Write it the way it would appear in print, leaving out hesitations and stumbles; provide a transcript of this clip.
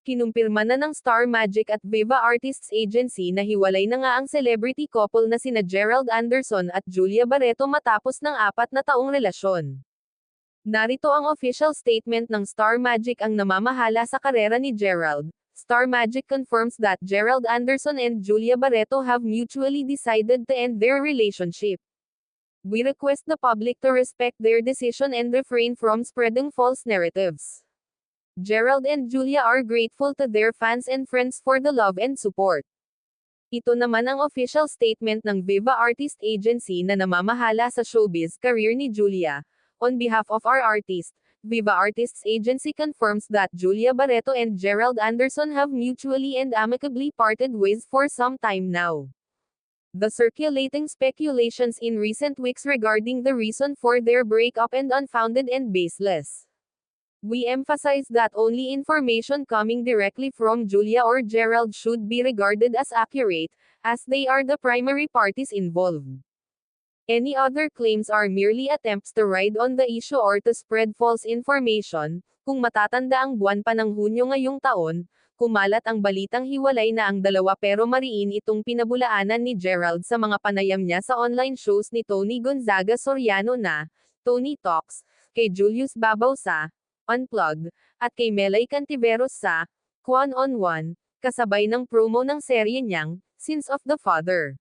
Kinumpirma na ng Star Magic at Viva Artists Agency na hiwalay na nga ang celebrity couple na sina Gerald Anderson at Julia Barreto matapos ng 4 na taong relasyon. Narito ang official statement ng Star Magic ang namamahala sa karera ni Gerald. Star Magic confirms that Gerald Anderson and Julia Barreto have mutually decided to end their relationship. We request the public to respect their decision and refrain from spreading false narratives. Gerald and Julia are grateful to their fans and friends for the love and support. Ito naman ang official statement ng Viva Artist Agency na namamahala sa showbiz career ni Julia. On behalf of our artist, Viva Artists Agency confirms that Julia Barreto and Gerald Anderson have mutually and amicably parted ways for some time now. The circulating speculations in recent weeks regarding the reason for their breakup and unfounded and baseless. We emphasize that only information coming directly from Julia or Gerald should be regarded as accurate, as they are the primary parties involved. Any other claims are merely attempts to ride on the issue or to spread false information. Kung matatanda ang buwan pa ng Hunyo ngayong taon, kumalat ang balitang hiwalay na ang dalawa pero mariin itong pinabulaanan ni Gerald sa mga panayam niya sa online shows ni Tony Gonzaga Soriano na Tony Talks, kay Julius Babaw sa Unplugged, at kay Melay Cantiveros sa One on One, kasabay ng promo ng serye niyang Sins of the Father.